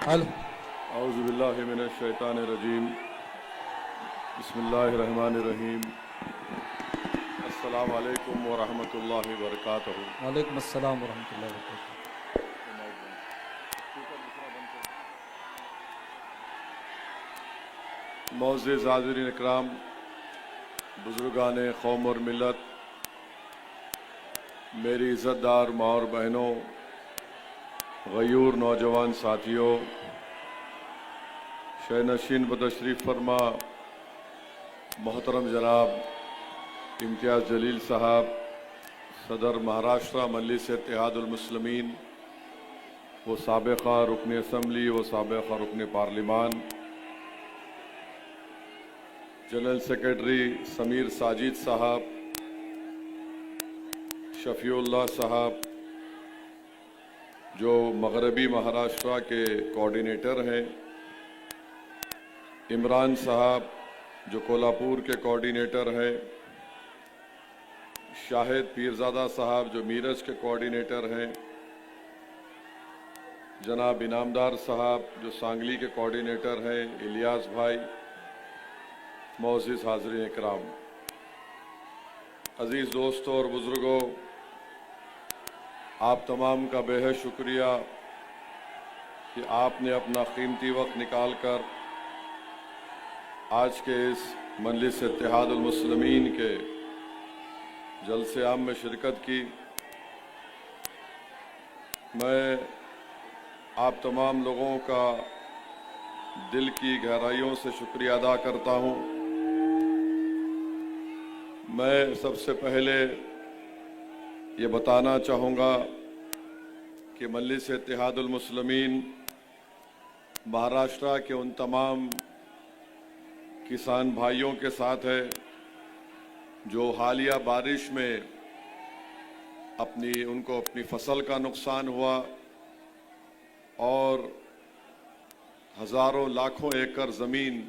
अल औज़ुबिल्लाहि मिनश्शैतानिर्रजीम बिस्मिल्लाहिर्रहमानिर्रहीम अस्सलामु अलैकुम व रहमतुल्लाहि व बरकातहू। वालेकुम अस्सलाम वरहमतुल्लाहि वबरकातुहू। मोअज़्ज़िज़ हाज़िरीन इकराम, बुज़ुर्गान कौम और मिल्लत, मेरी इज़्ज़तदार माँ और बहनों, गयूर नौजवान साथियों, शहनशीन बतशरीफ़ फरमा मोहतरम जनाब इम्तियाज़ जलील साहब, सदर महाराष्ट्र मजलिस इत्तेहादुल मुस्लिमीन व साबिक़ा रुकन असम्बली व साबिक़ा रुकन parliament, general secretary Sameer Sajid साहब, शफ़ीउल्लाह साहब जो मगरबी महाराष्ट्र के कोऑर्डिनेटर हैं, इमरान साहब जो कोल्हापुर के कोऑर्डिनेटर हैं, शाहिद पीरज़ादा साहब जो मीरज के कोऑर्डिनेटर हैं, जनाब इनामदार साहब जो सांगली के कोऑर्डिनेटर हैं, इलियास भाई, मोअज़्ज़िज़ हाज़िरीन इकराम, अज़ीज़ दोस्तों और बुज़ुर्गों, आप तमाम का बेहद शुक्रिया कि आपने अपना कीमती वक्त निकाल कर आज के इस मजलिस इत्तेहादुल मुस्लिमीन के जलसे आम में शिरकत की। मैं आप तमाम लोगों का दिल की गहराइयों से शुक्रिया अदा करता हूँ। मैं सबसे पहले ये बताना चाहूँगा कि मजलिस इत्तेहादुल मुस्लिमीन महाराष्ट्र के उन तमाम किसान भाइयों के साथ है जो हालिया बारिश में उनको अपनी फसल का नुकसान हुआ और हज़ारों लाखों एकड़ ज़मीन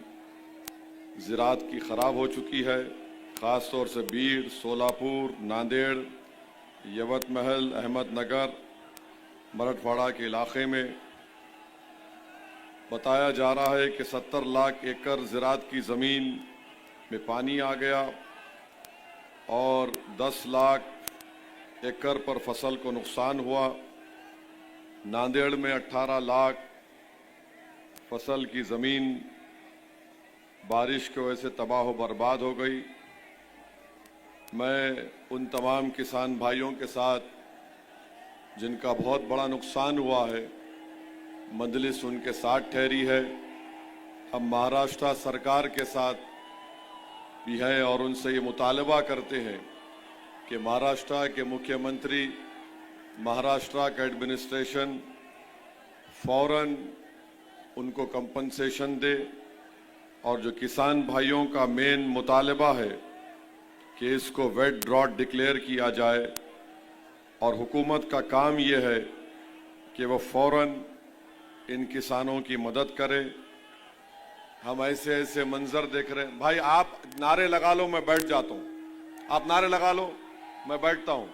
ज़राअत की ख़राब हो चुकी है। ख़ास तौर से बीड़, सोलापुर, नांदेड़, यवतमहल, अहमदनगर, मराठवाड़ा के इलाके में बताया जा रहा है कि 70 लाख एकड़ ज़राअत की ज़मीन में पानी आ गया और 10 लाख एकड़ पर फसल को नुकसान हुआ। नांदेड़ में 18 लाख फसल की ज़मीन बारिश की वजह से तबाह व बर्बाद हो गई। मैं उन तमाम किसान भाइयों के साथ जिनका बहुत बड़ा नुकसान हुआ है, मजलिस उनके साथ ठहरी है। हम महाराष्ट्र सरकार के साथ भी हैं और उनसे ये मुतालबा करते हैं कि महाराष्ट्र के मुख्यमंत्री, महाराष्ट्र का एडमिनिस्ट्रेशन फौरन उनको कंपनसेशन दे और जो किसान भाइयों का मेन मुतालबा है कि इसको वेट ड्रॉट डिक्लेयर किया जाए और हुकूमत का काम ये है कि वह फौरन इन किसानों की मदद करे। हम ऐसे ऐसे मंजर देख रहे हैं। भाई आप नारे लगा लो, मैं बैठ जाता हूँ। आप नारे लगा लो, मैं बैठता हूँ।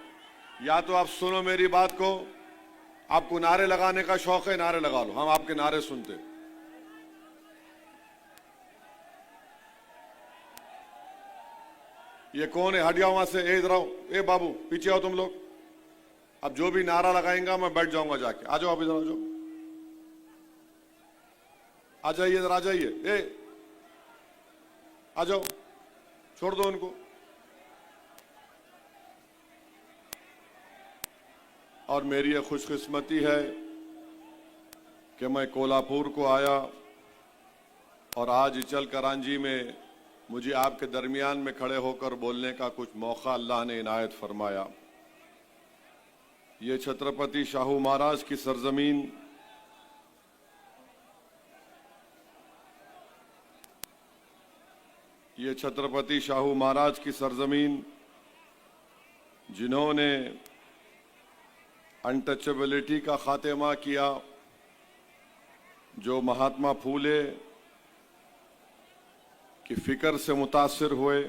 या तो आप सुनो मेरी बात को, आपको नारे लगाने का शौक है, नारे लगा लो, हम आपके नारे सुनते। ये कौन है? हट जाओ वहां से। इधर आओ, ए बाबू पीछे आओ तुम लोग। अब जो भी नारा लगाएंगा मैं बैठ जाऊंगा जाके। आ जाओ, आप इधर आ जाओ, आ जाइए, इधर आ जाइए। आ जाओ, छोड़ दो उनको। और मेरी यह खुशकिस्मती है कि मैं कोल्हापुर को आया और आज इचल करांजी में मुझे आपके दरमियान में खड़े होकर बोलने का कुछ मौका अल्लाह ने इनायत फरमाया। ये छत्रपति शाहू महाराज की सरजमीन, ये छत्रपति शाहू महाराज की सरजमीन जिन्होंने अनटचेबिलिटी का खात्मा किया, जो महात्मा फूले की फिक्र से मुतासिर हुए,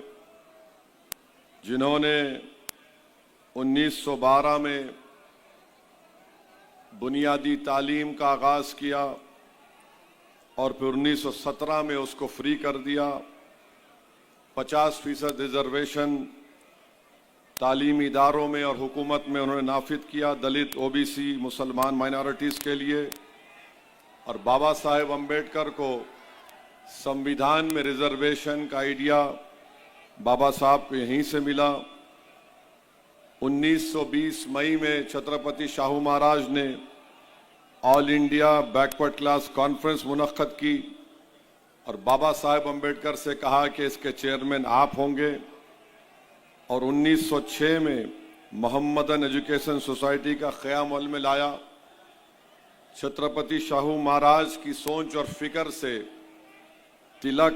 जिन्होंने 1912 में बुनियादी तालीम का आगाज़ किया और फिर 1917 में उसको फ्री कर दिया। 50% रिजर्वेशन तालीमी इदारों में और हुकूमत में उन्होंने नाफिज किया दलित, ओबीसी, मुसलमान माइनॉरिटीज़ के लिए। और बाबा साहेब अम्बेडकर को संविधान में रिजर्वेशन का आइडिया बाबा साहब को यहीं से मिला। 1920 मई में छत्रपति शाहू महाराज ने all India backward class conference मुनक्कद की और बाबा साहेब अम्बेडकर से कहा कि इसके चेयरमैन आप होंगे। और 1906 में मोहम्मदन एजुकेशन सोसाइटी का क़याम अमल में लाया। छत्रपति शाहू महाराज की सोच और फिक्र से तिलक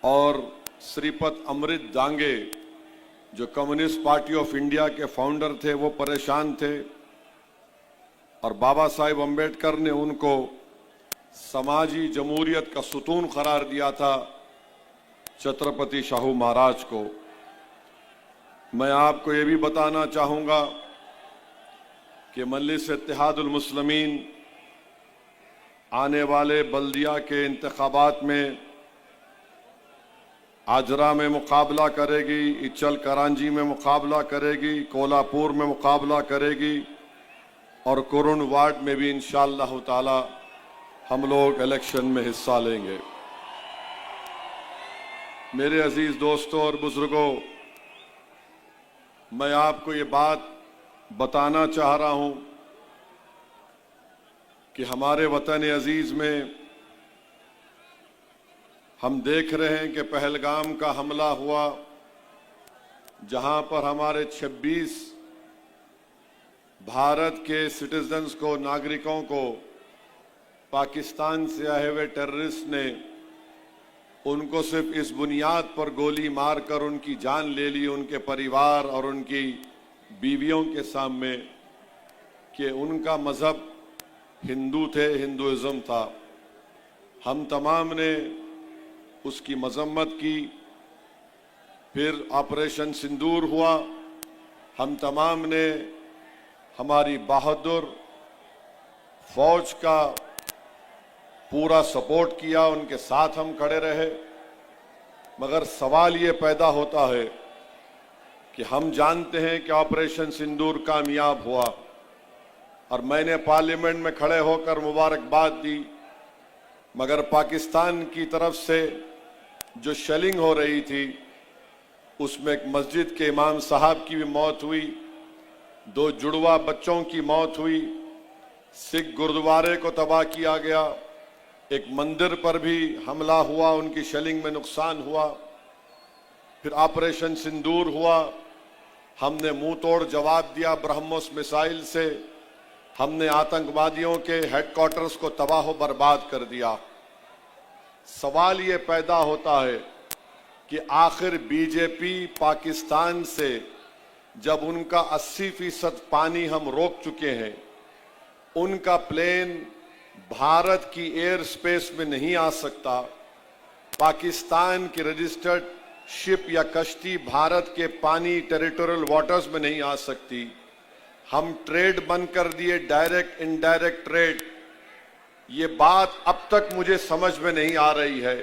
और श्रीपत अमृत दांगे जो कम्युनिस्ट पार्टी ऑफ इंडिया के फाउंडर थे वो परेशान थे और बाबा साहेब अम्बेडकर ने उनको समाजी जमहूरियत का सुतून करार दिया था छत्रपति शाहू महाराज को। मैं आपको ये भी बताना चाहूँगा कि मजलिस इत्तेहादुल मुस्लिमीन आने वाले बल्दिया के इंतखाबात में आजरा में मुकाबला करेगी, इचल करांजी में मुकाबला करेगी, कोल्हापुर में मुकाबला करेगी और कुरुन वार्ड में भी इंशाअल्लाह ताला हम लोग इलेक्शन में हिस्सा लेंगे। मेरे अजीज दोस्तों और बुजुर्गों, मैं आपको ये बात बताना चाह रहा हूं कि हमारे वतन अजीज में हम देख रहे हैं कि पहलगाम का हमला हुआ, जहां पर हमारे 26 भारत के सिटीजन्स को, नागरिकों को पाकिस्तान से आए हुए टेररिस्ट ने उनको सिर्फ इस बुनियाद पर गोली मारकर उनकी जान ले ली, उनके परिवार और उनकी बीवियों के सामने, कि उनका मजहब हिंदू थे, हिंदुइज्म था। हम तमाम ने उसकी मजम्मत की। फिर ऑपरेशन सिंदूर हुआ, हम तमाम ने हमारी बहादुर फौज का पूरा सपोर्ट किया, उनके साथ हम खड़े रहे। मगर सवाल ये पैदा होता है कि हम जानते हैं कि ऑपरेशन सिंदूर कामयाब हुआ और मैंने पार्लियामेंट में खड़े होकर मुबारकबाद दी, मगर पाकिस्तान की तरफ से जो शेलिंग हो रही थी उसमें एक मस्जिद के इमाम साहब की भी मौत हुई, 2 जुड़वा बच्चों की मौत हुई, सिख गुरुद्वारे को तबाह किया गया, एक मंदिर पर भी हमला हुआ, उनकी शेलिंग में नुकसान हुआ। फिर ऑपरेशन सिंदूर हुआ, हमने मुंह तोड़ जवाब दिया ब्रह्मोस मिसाइल से, हमने आतंकवादियों के हेडक्वार्टर्स को तबाह बर्बाद कर दिया। सवाल ये पैदा होता है कि आखिर बीजेपी पाकिस्तान से जब उनका 80% पानी हम रोक चुके हैं, उनका प्लेन भारत की एयर स्पेस में नहीं आ सकता, पाकिस्तान की रजिस्टर्ड शिप या कश्ती भारत के पानी टेरिटोरियल वाटर्स में नहीं आ सकती। हम ट्रेड बंद कर दिए, डायरेक्ट इनडायरेक्ट ट्रेड। ये बात अब तक मुझे समझ में नहीं आ रही है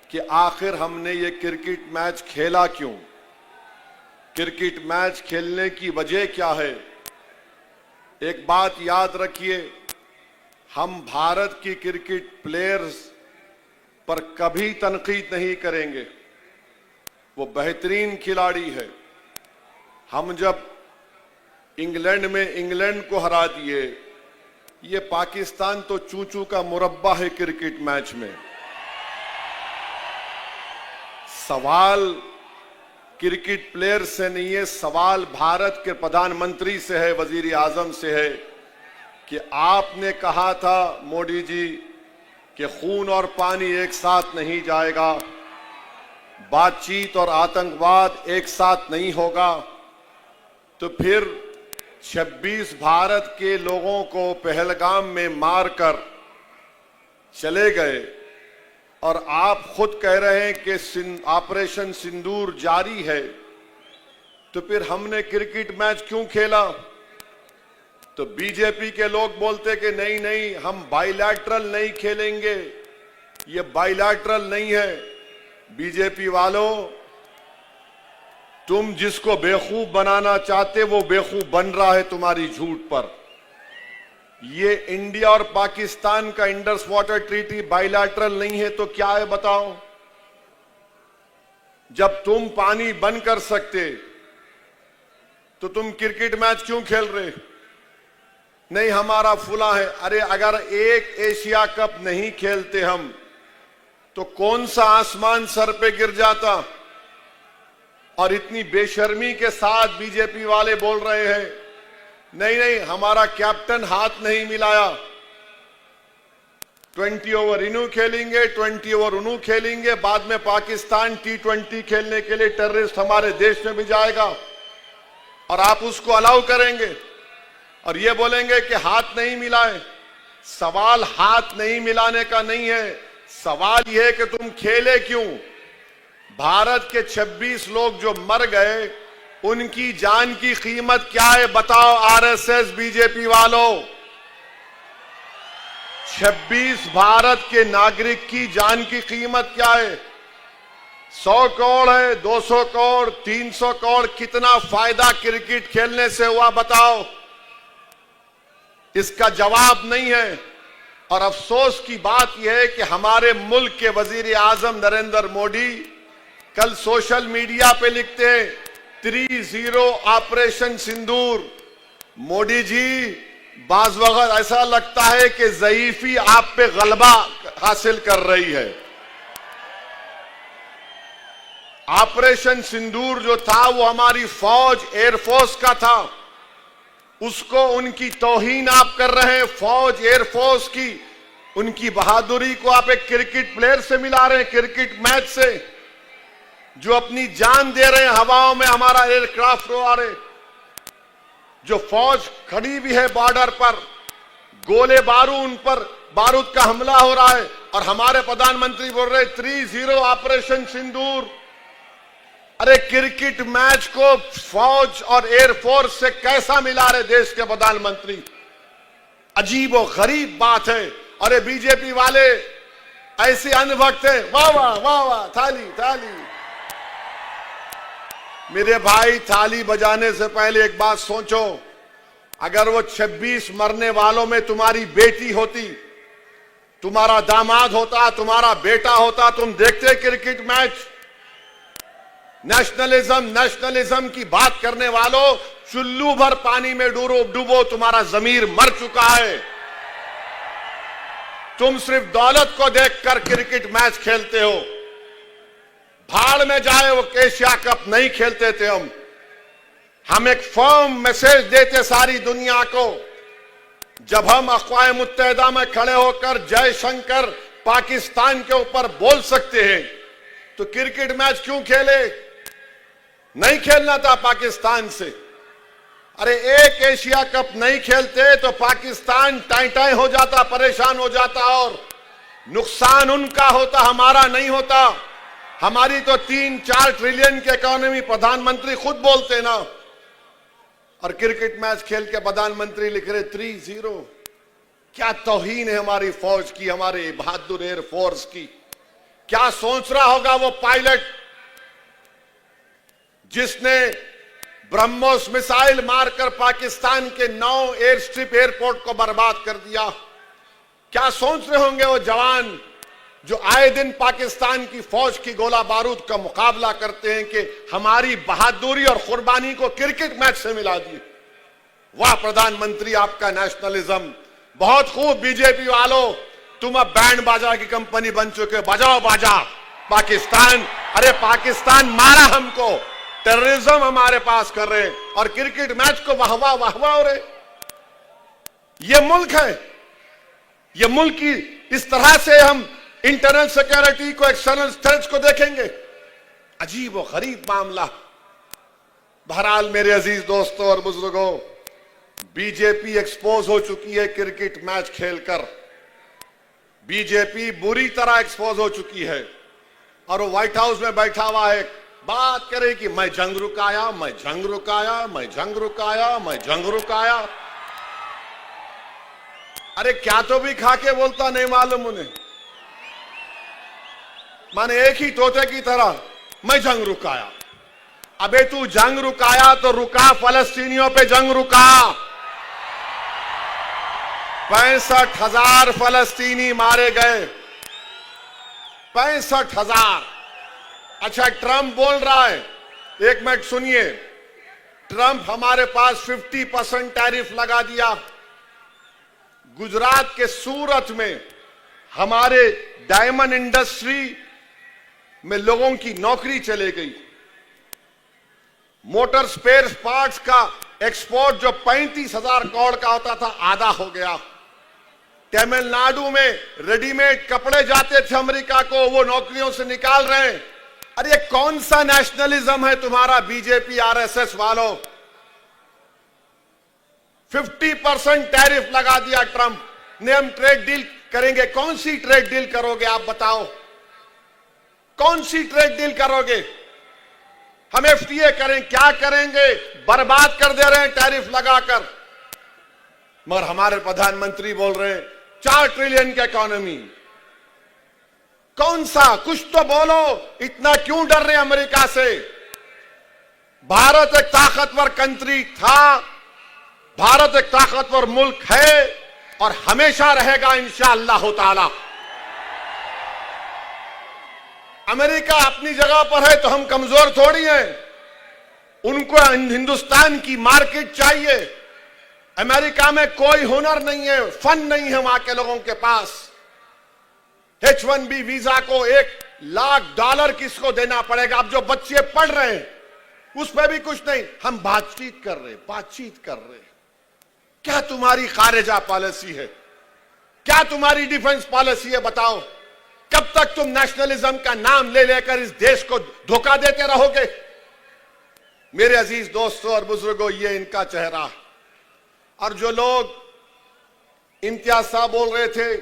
कि आखिर हमने ये क्रिकेट मैच खेला क्यों, क्रिकेट मैच खेलने की वजह क्या है। एक बात याद रखिए, हम भारत की क्रिकेट प्लेयर्स पर कभी तनकीद नहीं करेंगे, वो बेहतरीन खिलाड़ी है। हम जब इंग्लैंड में इंग्लैंड को हरा दिए, ये पाकिस्तान तो चूचू का मुरब्बा है क्रिकेट मैच में। सवाल क्रिकेट प्लेयर से नहीं है, सवाल भारत के प्रधानमंत्री से है, वजीर आजम से है कि आपने कहा था मोदी जी कि खून और पानी एक साथ नहीं जाएगा, बातचीत और आतंकवाद एक साथ नहीं होगा। तो फिर 26 भारत के लोगों को पहलगाम में मारकर चले गए और आप खुद कह रहे हैं कि ऑपरेशन सिंदूर जारी है, तो फिर हमने क्रिकेट मैच क्यों खेला? तो बीजेपी के लोग बोलते कि नहीं नहीं हम बाइलैटरल नहीं खेलेंगे, ये बाइलैटरल नहीं है। बीजेपी वालों, तुम जिसको बेवकूफ बनाना चाहते वो बेवकूफ बन रहा है तुम्हारी झूठ पर। ये इंडिया और पाकिस्तान का इंडस वाटर ट्रीटी बाइलैटरल नहीं है तो क्या है बताओ? जब तुम पानी बंद कर सकते तो तुम क्रिकेट मैच क्यों खेल रहे? नहीं हमारा फुला है। अरे अगर एक एशिया कप नहीं खेलते हम तो कौन सा आसमान सर पे गिर जाता? और इतनी बेशर्मी के साथ बीजेपी वाले बोल रहे हैं नहीं नहीं हमारा कैप्टन हाथ नहीं मिलाया, 20 ओवर इन्हों खेलेंगे, 20 ओवर उन्हों खेलेंगे, बाद में पाकिस्तान T20 खेलने के लिए टेररिस्ट हमारे देश में भी जाएगा और आप उसको अलाउ करेंगे और ये बोलेंगे कि हाथ नहीं मिलाए। सवाल हाथ नहीं मिलाने का नहीं है, सवाल यह है कि तुम खेले क्यों? भारत के 26 लोग जो मर गए उनकी जान की कीमत क्या है बताओ आरएसएस बीजेपी वालों? 26 भारत के नागरिक की जान की कीमत क्या है? 100 करोड़ है, 200 करोड़, 300 करोड़, कितना फायदा क्रिकेट खेलने से हुआ बताओ? इसका जवाब नहीं है। और अफसोस की बात यह है कि हमारे मुल्क के वजीर आजम नरेंद्र मोदी कल सोशल मीडिया पे लिखते हैं 3-0 ऑपरेशन सिंदूर। मोदी जी, बाज वक्त ऐसा लगता है कि ज़ईफी आप पे गलबा हासिल कर रही है। ऑपरेशन सिंदूर जो था वो हमारी फौज एयरफोर्स का था, उसको उनकी तौहीन आप कर रहे हैं। फौज एयरफोर्स की उनकी बहादुरी को आप एक क्रिकेट प्लेयर से मिला रहे हैं, क्रिकेट मैच से, जो अपनी जान दे रहे हैं हवाओं में हमारा एयरक्राफ्ट उड़ा रहे। जो फौज खड़ी भी है बॉर्डर पर, गोले बारूद उन पर बारूद का हमला हो रहा है और हमारे प्रधानमंत्री बोल रहे 3-0 ऑपरेशन सिंदूर। अरे क्रिकेट मैच को फौज और एयरफोर्स से कैसा मिला रहे देश के प्रधानमंत्री? अजीब और गरीब बात है। अरे बीजेपी वाले ऐसे अनभक्त हैं, वाह वाह वाह वाह, थाली थाली। मेरे भाई, थाली बजाने से पहले एक बात सोचो, अगर वो 26 मरने वालों में तुम्हारी बेटी होती, तुम्हारा दामाद होता, तुम्हारा बेटा होता, तुम देखते क्रिकेट मैच? नेशनलिज्म की बात करने वालों, चुल्लू भर पानी में डूबो, तुम्हारा जमीर मर चुका है। तुम सिर्फ दौलत को देखकर क्रिकेट मैच खेलते हो। भाड़ में जाए वो एशिया कप नहीं खेलते थे हम एक फर्म मैसेज देते सारी दुनिया को। जब हम अक़वाम मुत्तहिदा में खड़े होकर जयशंकर पाकिस्तान के ऊपर बोल सकते हैं तो क्रिकेट मैच क्यों खेले? नहीं खेलना था पाकिस्तान से। अरे एक एशिया कप नहीं खेलते तो पाकिस्तान टाई हो जाता, परेशान हो जाता और नुकसान उनका होता, हमारा नहीं होता। हमारी तो 3-4 ट्रिलियन की इकोनॉमी, प्रधानमंत्री खुद बोलते ना। और क्रिकेट मैच खेल के प्रधानमंत्री लिख रहे 3-0। क्या तौहीन है हमारी फौज की, हमारे बहादुर एयरफोर्स की। क्या सोच रहा होगा वो पायलट जिसने ब्रह्मोस मिसाइल मारकर पाकिस्तान के 9 एयर स्ट्रिप एयरपोर्ट को बर्बाद कर दिया। क्या सोच रहे होंगे वो जवान जो आए दिन पाकिस्तान की फौज की गोला बारूद का मुकाबला करते हैं कि हमारी बहादुरी और कुर्बानी को क्रिकेट मैच से मिला दिए। वाह प्रधानमंत्री, आपका नेशनलिज्म बहुत खूब। बीजेपी वालों, तुम अब बैंड बाजा की कंपनी बन चुके, बजाओ बाजा। पाकिस्तान, अरे पाकिस्तान मारा हमको, टेररिज्म हमारे पास कर रहे और क्रिकेट मैच को वाहवा हो रहे। ये मुल्क है, ये मुल्क की इस तरह से हम इंटरनल सिक्योरिटी को, एक्सटर्नल थ्रेट्स को देखेंगे। अजीब और गरीब मामला। बहरहाल मेरे अजीज दोस्तों और बुजुर्गों, बीजेपी एक्सपोज हो चुकी है क्रिकेट मैच खेलकर। बीजेपी बुरी तरह एक्सपोज हो चुकी है और वो व्हाइट हाउस में बैठा हुआ है, बात करे कि मैं जंग रुकाया, मैं जंग रुकाया, मैं जंग रुकाया, मैं जंग रुकाया। अरे क्या तो भी खा के बोलता नहीं मालूम उन्हें। माने एक ही तोते की तरह मैं जंग रुकाया। अबे तू जंग रुकाया तो रुका, फलस्तीनियों पे जंग रुका। 65,000 फलस्तीनी मारे गए, 65,000। अच्छा, ट्रंप बोल रहा है, एक मिनट सुनिए। ट्रंप हमारे पास 50% टैरिफ लगा दिया। गुजरात के सूरत में हमारे डायमंड इंडस्ट्री में लोगों की नौकरी चले गई। मोटर स्पेयर पार्ट्स का एक्सपोर्ट जो 35,000 करोड़ का होता था, आधा हो गया। तमिलनाडु में रेडीमेड कपड़े जाते थे अमेरिका को, वो नौकरियों से निकाल रहे हैं। अरे ये कौन सा नेशनलिज्म है तुम्हारा बीजेपी आरएसएस वालों? 50% टैरिफ लगा दिया ट्रंप ने। हम ट्रेड डील करेंगे। कौन सी ट्रेड डील करोगे आप बताओ? कौन सी ट्रेड डील करोगे? हम एफटीए करें, क्या करेंगे? बर्बाद कर दे रहे हैं टैरिफ लगाकर। मगर हमारे प्रधानमंत्री बोल रहे हैं 4 ट्रिलियन की इकोनॉमी। कौन सा? कुछ तो बोलो। इतना क्यों डर रहे अमेरिका से? भारत एक ताकतवर कंट्री था, भारत एक ताकतवर मुल्क है और हमेशा रहेगा इंशाअल्लाह ताला। अमेरिका अपनी जगह पर है तो हम कमजोर थोड़ी हैं। उनको हिंदुस्तान की मार्केट चाहिए। अमेरिका में कोई हुनर नहीं है, फन नहीं है वहां के लोगों के पास। H1B वीजा को $1,00,000 किसको देना पड़ेगा? अब जो बच्चे पढ़ रहे हैं उस पर भी कुछ नहीं। हम बातचीत कर रहे। क्या तुम्हारी खारिजा पॉलिसी है? क्या तुम्हारी डिफेंस पॉलिसी है? बताओ। कब तक तुम नेशनलिज्म का नाम ले लेकर इस देश को धोखा देते रहोगे? मेरे अजीज दोस्तों और बुजुर्गों, ये इनका चेहरा। और जो लोग इम्तियाज साहब बोल रहे थे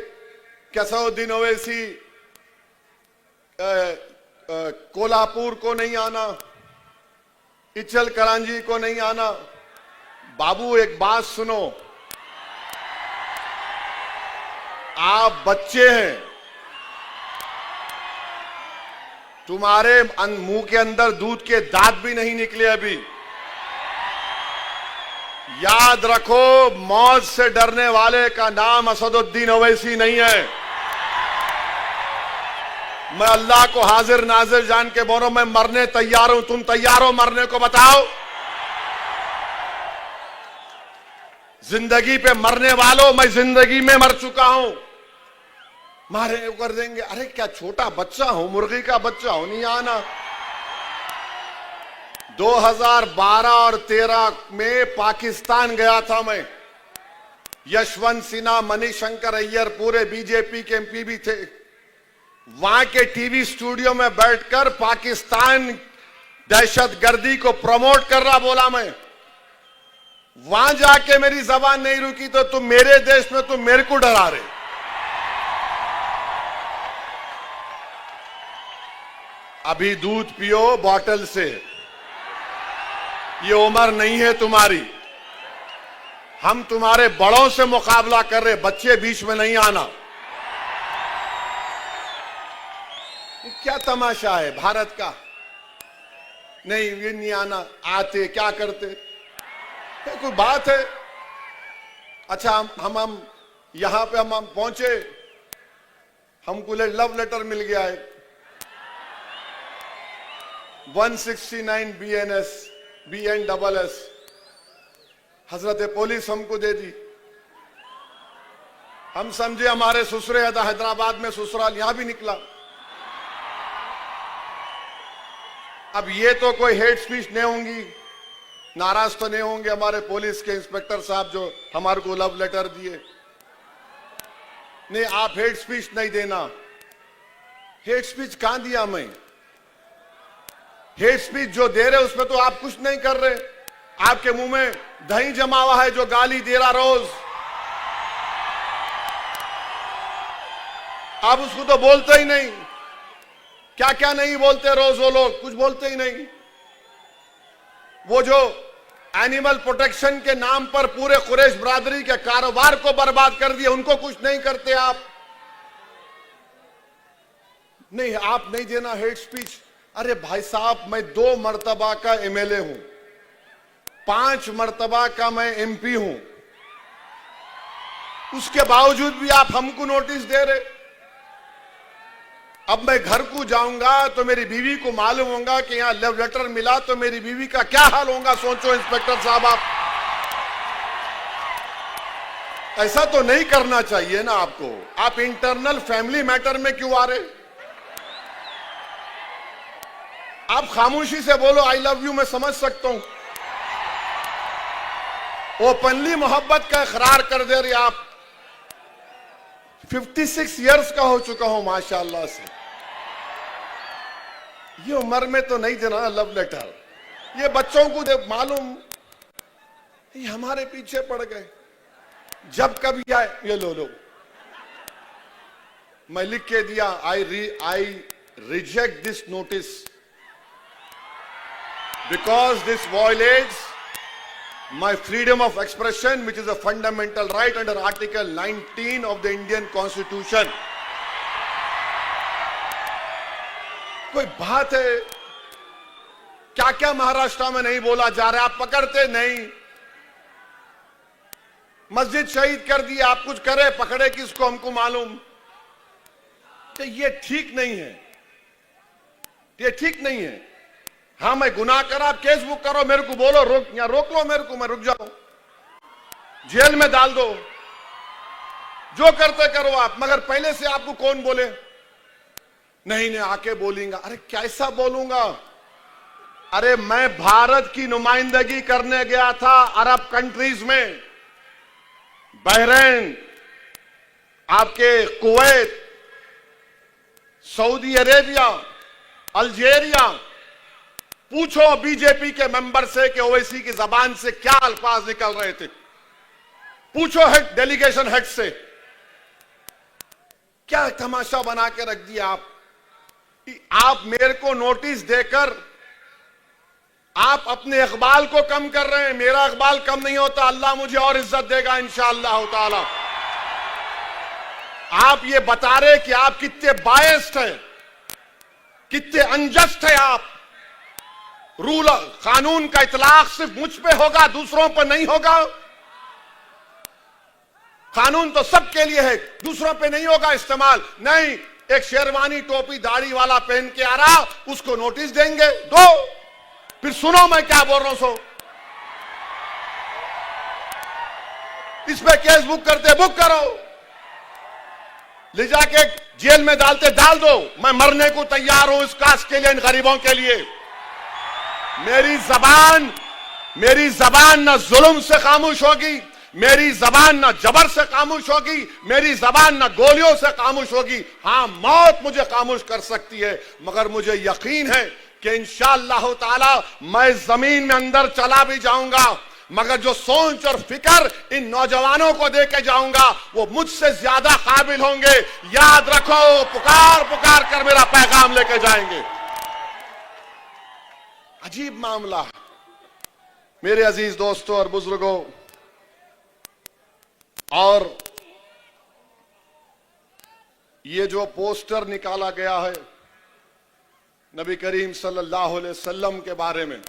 कि असदुद्दीन ओवैसी कोल्हापुर को नहीं आना, इचल करांजी को नहीं आना। बाबू एक बात सुनो, आप बच्चे हैं, तुम्हारे मुंह के अंदर दूध के दांत भी नहीं निकले अभी। याद रखो, मौत से डरने वाले का नाम असदुद्दीन ओवैसी नहीं है। मैं अल्लाह को हाजिर नाजिर जान के बोलो, मैं मरने तैयार हूं। तुम तैयार हो मरने को? बताओ। जिंदगी पे मरने वालों, मैं जिंदगी में मर चुका हूं। मारे कर देंगे। अरे क्या छोटा बच्चा हूं, मुर्गी का बच्चा हूं, नहीं आना। 2012 और 13 में पाकिस्तान गया था मैं। यशवंत सिन्हा, मणिशंकर अय्यर, पूरे बीजेपी के एमपी भी थे। वहां के टीवी स्टूडियो में बैठकर पाकिस्तान दहशतगर्दी को प्रमोट कर रहा बोला मैं। वहां जाके मेरी जबान नहीं रुकी तो तुम मेरे देश में तुम मेरे को डरा रहे। अभी दूध पियो बॉटल से, ये उम्र नहीं है तुम्हारी। हम तुम्हारे बड़ों से मुकाबला कर रहे, बच्चे बीच में नहीं आना। ये क्या तमाशा है भारत का? नहीं ये नहीं आना। आते क्या करते? ये कोई बात है? अच्छा हम यहां पे हम पहुंचे, हमको लव लेटर मिल गया है 169 BNSS हजरत पुलिस हमको दे दी। हम समझे हमारे ससुरे हैदराबाद में ससुराल, यहां भी निकला। अब ये तो कोई हेट स्पीच नहीं होंगी, नाराज तो नहीं होंगे हमारे पुलिस के इंस्पेक्टर साहब जो हमारे को लव लेटर दिए। नहीं, आप हेट स्पीच नहीं देना। हेट स्पीच कहां दिया मैं? हेट स्पीच जो दे रहे उसमें तो आप कुछ नहीं कर रहे। आपके मुंह में दही जमा हुआ है जो गाली दे रहा रोज। आप उसको तो बोलते ही नहीं। क्या क्या नहीं बोलते रोज वो लोग, कुछ बोलते ही नहीं। वो जो एनिमल प्रोटेक्शन के नाम पर पूरे कुरैश बरादरी के कारोबार को बर्बाद कर दिया, उनको कुछ नहीं करते आप। नहीं, आप नहीं देना हेट स्पीच। अरे भाई साहब, मैं 2 मर्तबा का एमएलए हूं, 5 मर्तबा का मैं एमपी हूं, उसके बावजूद भी आप हमको नोटिस दे रहे। अब मैं घर को जाऊंगा तो मेरी बीवी को मालूम होगा कि यहां लव लेटर मिला, तो मेरी बीवी का क्या हाल होगा, सोचो इंस्पेक्टर साहब आप। ऐसा तो नहीं करना चाहिए ना आपको। आप इंटरनल फैमिली मैटर में क्यों आ रहे? आप खामोशी से बोलो आई लव यू, मैं समझ सकता हूं। ओपनली मोहब्बत का इकरार कर दे रहे आप। 56 इयर्स का हो चुका हूं माशाअल्लाह से। ये उम्र में तो नहीं देना लव लेटर। ये बच्चों को मालूम, ये हमारे पीछे पड़ गए। जब कभी आए ये लो, मैं लिख के दिया I reject this notice because this violates my freedom of expression, which is a fundamental right under Article 19 of the Indian Constitution. कोई बात है? क्या क्या महाराष्ट्र में नहीं बोला जा रहा है? आप पकड़ते नहीं। मस्जिद शहीद कर दी, आप कुछ करे, पकड़े किसको हमको मालूम। तो ये ठीक नहीं है, ये ठीक नहीं है। हाँ, मैं गुनाह करा, आप केस बुक करो, मेरे को बोलो, रोक लो मेरे को, मैं रुक जाऊं, जेल में डाल दो, जो करते करो आप। मगर पहले से आपको कौन बोले? नहीं आके बोलेंगा। अरे कैसा बोलूंगा? अरे मैं भारत की नुमाइंदगी करने गया था अरब कंट्रीज में, बहरीन, आपके कुवैत, सऊदी अरेबिया, अल्जीरिया। पूछो बीजेपी के मेंबर से कि ओवैसी की जबान से क्या अल्फाज निकल रहे थे। पूछो हेड, डेलीगेशन हेड से। क्या तमाशा बना के रख दिया आप। आप मेरे को नोटिस देकर आप अपने इकबाल को कम कर रहे हैं। मेरा इकबाल कम नहीं होता, अल्लाह मुझे और इज्जत देगा इंशाअल्लाह ताला। आप ये बता रहे कि आप कितने बायस्ड हैं, कितने अनजस्ट है आप। रूल कानून का इतलाक सिर्फ मुझ पे होगा, दूसरों पर नहीं होगा। कानून तो सबके लिए है, दूसरों पे नहीं होगा इस्तेमाल। नहीं, एक शेरवानी टोपी दाढ़ी वाला पहन के आ रहा, उसको नोटिस देंगे, दो। फिर सुनो मैं क्या बोल रहा हूं। सो इस पे केस बुक करते, बुक करो, ले जाके जेल में डालते, डाल दो। मैं मरने को तैयार हूं इस कास्ट के लिए, इन गरीबों के लिए। मेरी जबान ना जुल्म से खामोश होगी, मेरी जबान ना जबर से खामोश होगी, मेरी जबान ना गोलियों से खामोश होगी। हां, मौत मुझे खामोश कर सकती है, मगर मुझे यकीन है कि इंशाअल्लाह ताला मैं जमीन में अंदर चला भी जाऊंगा, मगर जो सोच और फिक्र इन नौजवानों को दे के जाऊंगा वो मुझसे ज्यादा काबिल होंगे। याद रखो, पुकार पुकार कर मेरा पैगाम लेके जाएंगे। अजीब मामला है मेरे अजीज दोस्तों और बुजुर्गों। और ये जो पोस्टर निकाला गया है नबी करीम सल्लल्लाहु अलैहि वसल्लम के बारे में,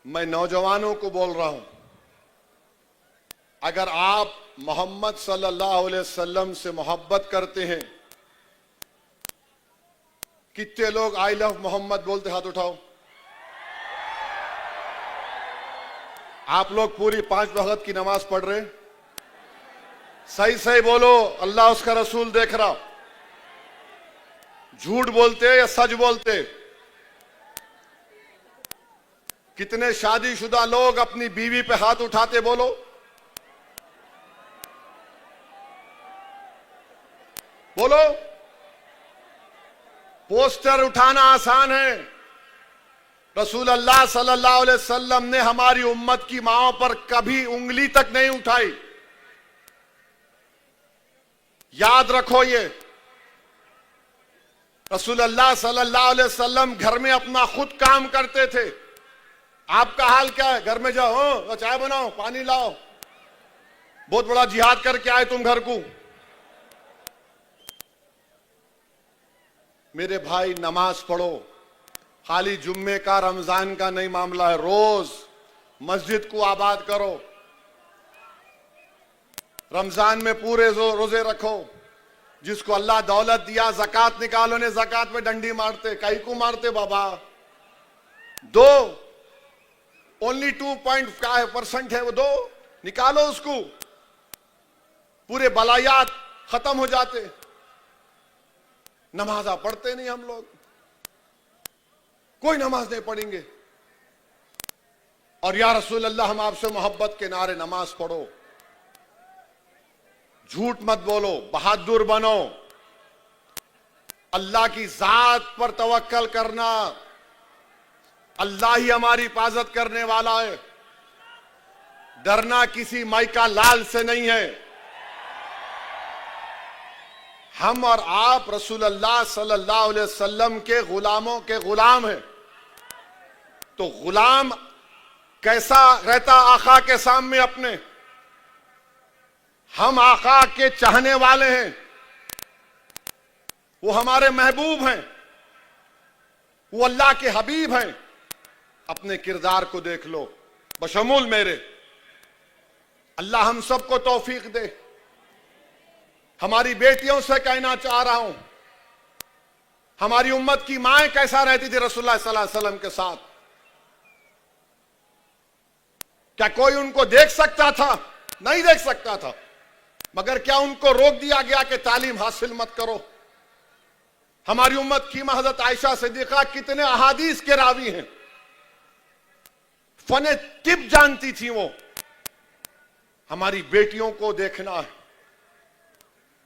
मैं नौजवानों को बोल रहा हूं, अगर आप मोहम्मद सल्लल्लाहु अलैहि वसल्लम से मोहब्बत करते हैं, कितने लोग आई लव मोहम्मद बोलते? हाथ उठाओ। आप लोग पूरी 5 वक्त की नमाज पढ़ रहे? सही सही बोलो, अल्लाह उसका रसूल देख रहा। झूठ बोलते या सच बोलते? कितने शादीशुदा लोग अपनी बीवी पे हाथ उठाते? बोलो। बोलो। पोस्टर उठाना आसान है, रसूल अल्लाह सल्लल्लाहु अलैहि वसल्लम ने हमारी उम्मत की माओं पर कभी उंगली तक नहीं उठाई। याद रखो, ये रसूल अल्लाह सल्लल्लाहु अलैहि वसल्लम घर में अपना खुद काम करते थे, आपका हाल क्या है? घर में जाओ, चाय बनाओ, पानी लाओ, बहुत बड़ा जिहाद करके आए तुम घर को। मेरे भाई, नमाज पढ़ो। खाली जुम्मे का, रमजान का नहीं मामला है, रोज मस्जिद को आबाद करो। रमजान में पूरे रोजे रखो। जिसको अल्लाह दौलत दिया, ज़कात निकालो। ने ज़कात में डंडी मारते, कई को मारते बाबा। ओनली 2.5% है वो, दो निकालो उसको, पूरे बलायात खत्म हो जाते। नमाजा पढ़ते नहीं हम लोग, कोई नमाज नहीं पढ़ेंगे। और या रसूल अल्लाह, हम आपसे मोहब्बत के नारे, नमाज पढ़ो, झूठ मत बोलो, बहादुर बनो, अल्लाह की जात पर तवक्कल करना। अल्लाह ही हमारी हिफाजत करने वाला है। डरना किसी माइका लाल से नहीं है। हम और आप रसूल अल्लाह सल्लल्लाहु अलैहि वसल्लम के गुलामों के गुलाम हैं। तो गुलाम कैसा रहता आका के सामने अपने? हम आका के चाहने वाले हैं, वो हमारे महबूब हैं, वो अल्लाह के हबीब हैं। अपने किरदार को देख लो, बशमूल मेरे। अल्लाह हम सबको तौफीक दे। हमारी बेटियों से कहना चाह रहा हूं, हमारी उम्मत की माएं कैसा रहती थी रसूलुल्लाह सल्लल्लाहु अलैहि वसल्लम के साथ? क्या कोई उनको देख सकता था? नहीं देख सकता था। मगर क्या उनको रोक दिया गया कि तालीम हासिल मत करो? हमारी उम्मत की मां हज़रत आयशा सिद्दीक़ा कितने अहादीस के रावी हैं। फने तिब जानती थी वो। हमारी बेटियों को देखना है,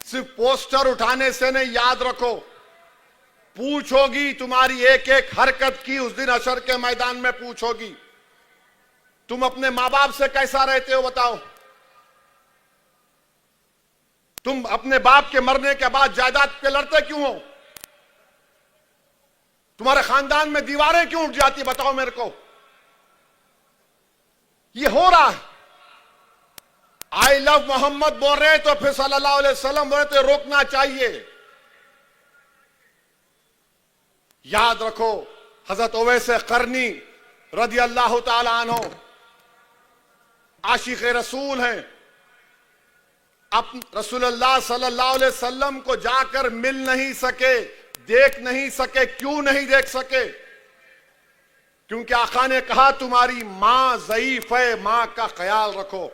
सिर्फ पोस्टर उठाने से नहीं। याद रखो, पूछोगी तुम्हारी एक एक हरकत की उस दिन हशर के मैदान में पूछोगी। तुम अपने मां बाप से कैसा रहते हो बताओ? तुम अपने बाप के मरने के बाद जायदाद पे लड़ते क्यों हो? तुम्हारे खानदान में दीवारें क्यों उठ जाती, बताओ मेरे को। ये हो रहा है। आई लव मोहम्मद बोल रहे तो फिर सल्लल्लाहु अलैहि वसल्लम बोल रहे तो रोकना चाहिए। याद रखो, हजरत उवैस करनी रदी अल्लाह ताला अन्हु आशिक रसूल हैं। अब रसूलुल्लाह सल्लल्लाहु अलैहि वसल्लम को जाकर मिल नहीं सके, देख नहीं सके। क्यों नहीं देख सके? क्योंकि आका ने कहा तुम्हारी मां ज़ईफ है, मां का ख्याल रखो।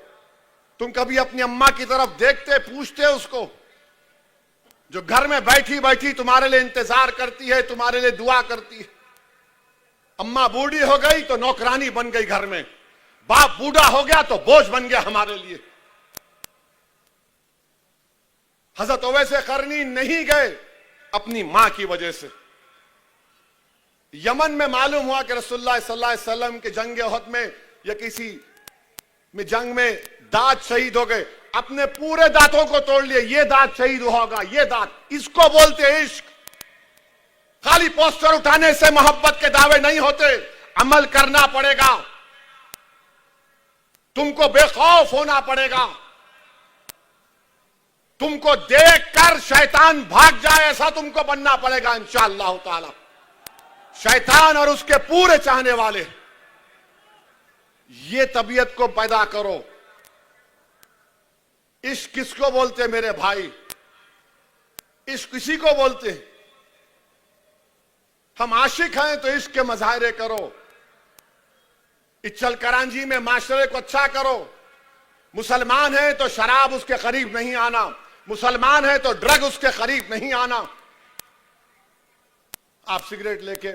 तुम कभी अपनी अम्मा की तरफ देखते, पूछते उसको, जो घर में बैठी बैठी तुम्हारे लिए इंतजार करती है, तुम्हारे लिए दुआ करती है। अम्मा बूढ़ी हो गई तो नौकरानी बन गई घर में, बाप बूढ़ा हो गया तो बोझ बन गया हमारे लिए। हजरत उवैस करनी नहीं गए अपनी मां की वजह से। यमन में मालूम हुआ कि रसूलुल्लाह सल्लल्लाहु अलैहि वसल्लम के जंग उहद में या किसी में जंग में दांत शहीद हो गए। अपने पूरे दांतों को तोड़ लिए, ये दांत शहीद होगा, ये दांत। इसको बोलते इश्क। खाली पोस्टर उठाने से मोहब्बत के दावे नहीं होते, अमल करना पड़ेगा। तुमको बेखौफ होना पड़ेगा। तुमको देखकर शैतान भाग जाए ऐसा तुमको बनना पड़ेगा इंशाअल्लाह ताला। शैतान और उसके पूरे चाहने वाले, ये तबीयत को पैदा करो। इश्क किसको बोलते मेरे भाई? इश्क किसी को बोलते? हम आशिक हैं तो इश्क के मजाहरे करो। इच्चल करांजी में माशरे को अच्छा करो। मुसलमान है तो शराब उसके करीब नहीं आना, मुसलमान है तो ड्रग उसके करीब नहीं आना। आप सिगरेट लेके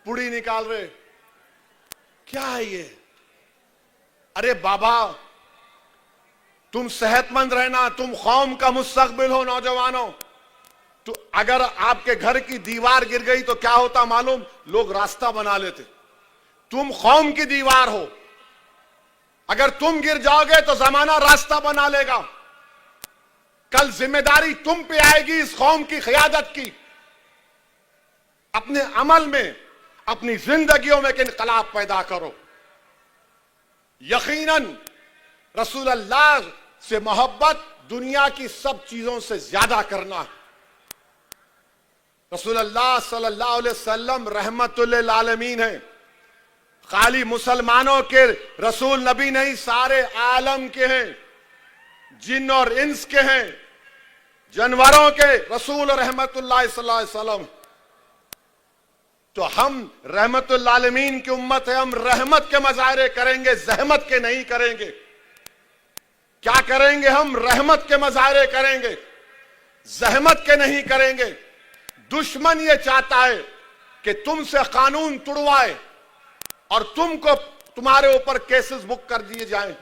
पुड़ी निकाल रहे, क्या है ये? अरे बाबा, तुम सेहतमंद रहना, तुम कौम का मुस्तकबिल हो नौजवानों। तो अगर आपके घर की दीवार गिर गई तो क्या होता मालूम? लोग रास्ता बना लेते। तुम कौम की दीवार हो, अगर तुम गिर जाओगे तो जमाना रास्ता बना लेगा। कल जिम्मेदारी तुम पे आएगी इस कौम की क़ियादत की। अपने अमल में, अपनी जिंदगियों में एक इनकलाब पैदा करो। यकीनन रसूल अल्लाह से मोहब्बत दुनिया की सब चीजों से ज्यादा करना है। रसूल अल्लाह सल्लल्लाहु अलैहि वसल्लम रहमतुल लिल आलमीन है। खाली मुसलमानों के रसूल नबी नहीं, सारे आलम के हैं, जिन और इंस के हैं, जानवरों के रसूल रहमतुल्लाह सल्लल्लाहु अलैहि वसल्लम। तो हम रहमतुल आलमीन की उम्मत है, हम रहमत के मजाहरे करेंगे, जहमत के नहीं करेंगे। क्या करेंगे? हम रहमत के मजाहरे करेंगे, जहमत के नहीं करेंगे। दुश्मन ये चाहता है कि तुमसे कानून तुड़वाए और तुमको तुम्हारे ऊपर केसेस बुक कर दिए जाएं।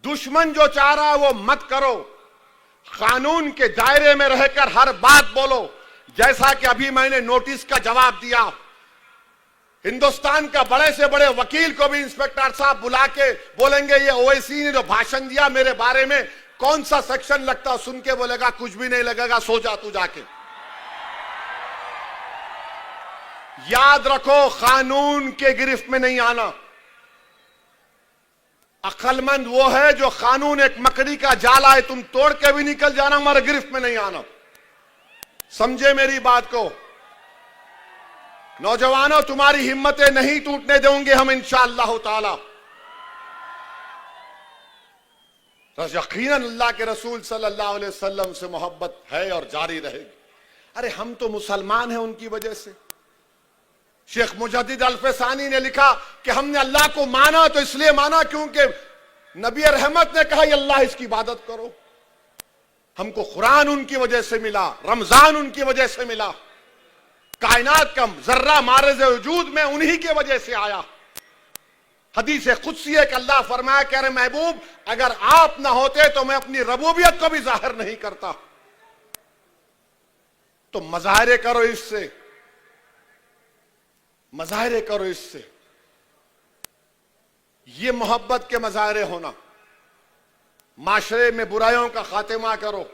दुश्मन जो चाह रहा है वो मत करो। कानून के दायरे में रहकर हर बात बोलो। जैसा कि अभी मैंने नोटिस का जवाब दिया, हिंदुस्तान का बड़े से बड़े वकील को भी इंस्पेक्टर साहब बुला के बोलेंगे ये ओवैसी ने जो भाषण दिया मेरे बारे में कौन सा सेक्शन लगता, सुन के बोलेगा कुछ भी नहीं लगेगा, सो जा तू जाके। याद रखो, कानून के गिरफ्त में नहीं आना। अक्लमंद वो है जो कानून एक मकड़ी का जाला है, तुम तोड़ के भी निकल जाना, हमारे गिरफ्त में नहीं आना। समझे मेरी बात को? नौजवानों, तुम्हारी हिम्मतें नहीं टूटने देंगे हम इंशाअल्लाह ताला। यकीनन अल्लाह के रसूल सल्लल्लाहु अलैहि वसल्लम से मोहब्बत है और जारी रहेगी। अरे हम तो मुसलमान हैं उनकी वजह से। शेख मुजद्दिद अल्फसानी ने लिखा कि हमने अल्लाह को माना तो इसलिए माना क्योंकि नबी रहमत ने कहा अल्लाह इसकी इबादत करो। हमको कुरान उनकी वजह से मिला, रमजान उनकी वजह से मिला, कायनात का जर्रा मारज़ वजूद में उन्हीं के वजह से आया। हदीस कुदसी है कि अल्लाह फरमाया कह रहे महबूब अगर आप ना होते तो मैं अपनी रबूबियत को भी जाहिर नहीं करता। तो मजाहरे करो इससे, मजाहरे करो इससे। ये मोहब्बत के मजाहरे होना। माशरे में बुराइयों का खात्मा करो।